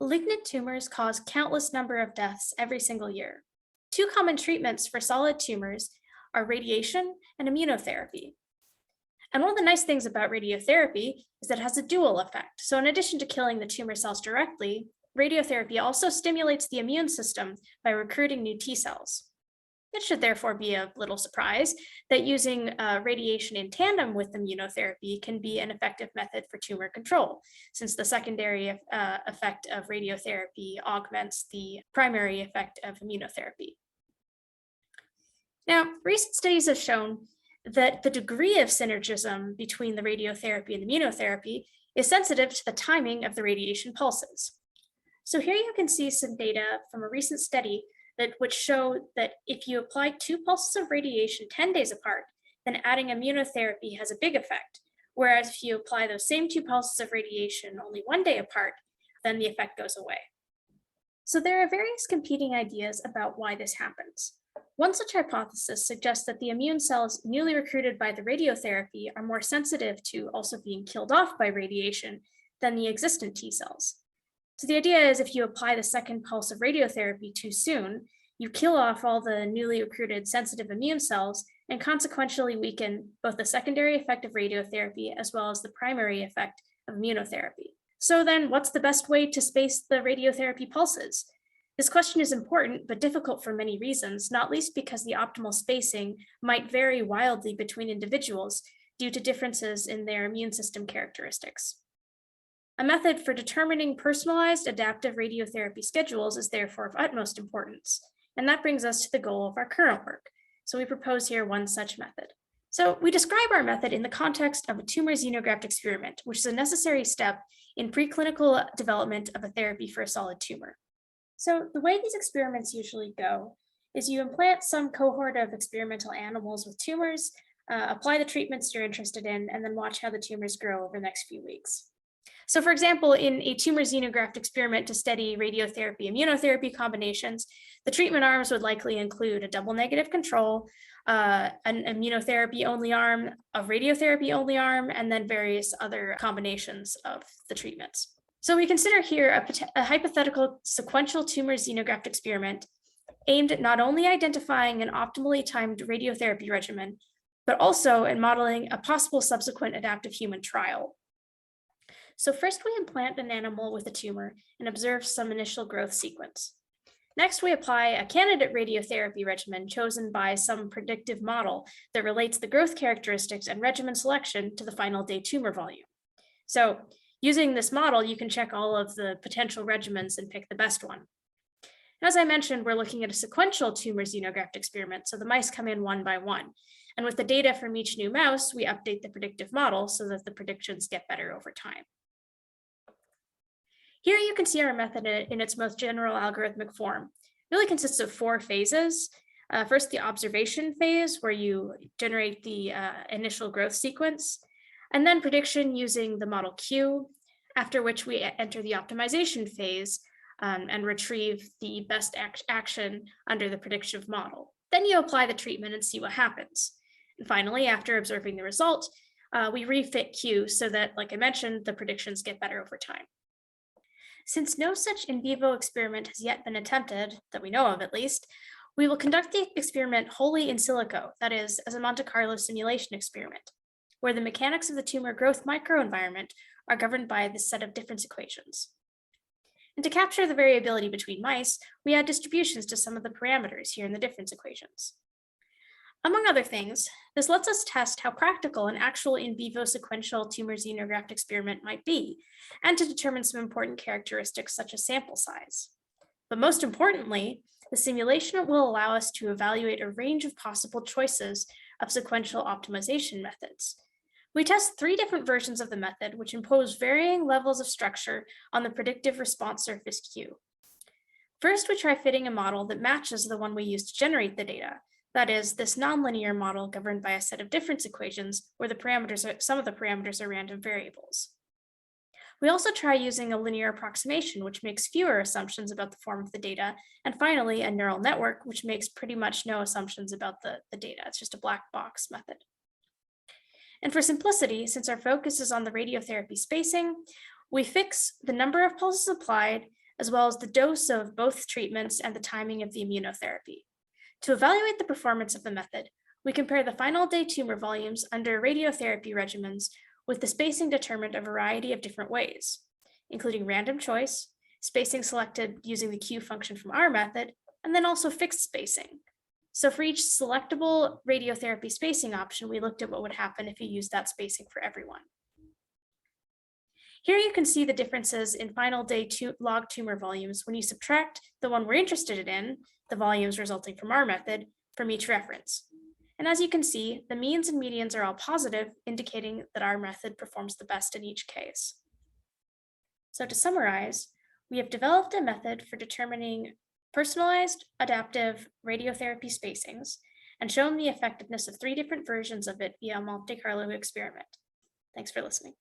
Malignant tumors cause countless number of deaths every single year. Two common treatments for solid tumors are radiation and immunotherapy. And one of the nice things about radiotherapy is that it has a dual effect. So in addition to killing the tumor cells directly, radiotherapy also stimulates the immune system by recruiting new T cells. It should therefore be a little surprise that using radiation in tandem with immunotherapy can be an effective method for tumor control, since the secondary effect of radiotherapy augments the primary effect of immunotherapy. Now, recent studies have shown that the degree of synergism between the radiotherapy and immunotherapy is sensitive to the timing of the radiation pulses. So here you can see some data from a recent study which show that if you apply two pulses of radiation 10 days apart, then adding immunotherapy has a big effect. Whereas if you apply those same two pulses of radiation only 1 day apart, then the effect goes away. So there are various competing ideas about why this happens. One such hypothesis suggests that the immune cells newly recruited by the radiotherapy are more sensitive to also being killed off by radiation than the existent T cells. So the idea is if you apply the second pulse of radiotherapy too soon, you kill off all the newly recruited sensitive immune cells and consequentially weaken both the secondary effect of radiotherapy as well as the primary effect of immunotherapy. So then what's the best way to space the radiotherapy pulses? This question is important but difficult for many reasons, not least because the optimal spacing might vary wildly between individuals due to differences in their immune system characteristics. A method for determining personalized adaptive radiotherapy schedules is therefore of utmost importance, and that brings us to the goal of our current work. So we propose here one such method. So we describe our method in the context of a tumor xenograft experiment, which is a necessary step in preclinical development of a therapy for a solid tumor. So the way these experiments usually go is you implant some cohort of experimental animals with tumors, apply the treatments you're interested in, and then watch how the tumors grow over the next few weeks. So for example, in a tumor xenograft experiment to study radiotherapy immunotherapy combinations, the treatment arms would likely include a double negative control, an immunotherapy only arm, a radiotherapy only arm, and then various other combinations of the treatments. So we consider here a hypothetical sequential tumor xenograft experiment aimed at not only identifying an optimally timed radiotherapy regimen, but also in modeling a possible subsequent adaptive human trial. So first we implant an animal with a tumor and observe some initial growth sequence. Next, we apply a candidate radiotherapy regimen chosen by some predictive model that relates the growth characteristics and regimen selection to the final day tumor volume. So using this model, you can check all of the potential regimens and pick the best one. As I mentioned, we're looking at a sequential tumor xenograft experiment, so the mice come in one by one. And with the data from each new mouse, we update the predictive model so that the predictions get better over time. Here you can see our method in its most general algorithmic form. It really consists of 4 phases. First, the observation phase, where you generate the initial growth sequence, and then prediction using the model Q, after which we enter the optimization phase and retrieve the best action under the predictive model. Then you apply the treatment and see what happens. And finally, after observing the result, we refit Q so that, like I mentioned, the predictions get better over time. Since no such in vivo experiment has yet been attempted, that we know of at least, we will conduct the experiment wholly in silico, that is, as a Monte Carlo simulation experiment, where the mechanics of the tumor growth microenvironment are governed by this set of difference equations. And to capture the variability between mice, we add distributions to some of the parameters here in the difference equations. Among other things, this lets us test how practical an actual in vivo sequential tumor xenograft experiment might be, and to determine some important characteristics such as sample size. But most importantly, the simulation will allow us to evaluate a range of possible choices of sequential optimization methods. We test 3 different versions of the method, which impose varying levels of structure on the predictive response surface Q. First, we try fitting a model that matches the one we used to generate the data. That is, this nonlinear model governed by a set of difference equations where some of the parameters are random variables. We also try using a linear approximation, which makes fewer assumptions about the form of the data, and finally, a neural network, which makes pretty much no assumptions about the data. It's just a black box method. And for simplicity, since our focus is on the radiotherapy spacing, we fix the number of pulses applied, as well as the dose of both treatments and the timing of the immunotherapy. To evaluate the performance of the method, we compare the final day tumor volumes under radiotherapy regimens with the spacing determined a variety of different ways, including random choice, spacing selected using the Q function from our method, and then also fixed spacing. So for each selectable radiotherapy spacing option, we looked at what would happen if you used that spacing for everyone. Here you can see the differences in final day log tumor volumes when you subtract the one we're interested in, the volumes resulting from our method, from each reference. And as you can see, the means and medians are all positive, indicating that our method performs the best in each case. So to summarize, we have developed a method for determining personalized adaptive radiotherapy spacings and shown the effectiveness of 3 different versions of it via a Monte Carlo experiment. Thanks for listening.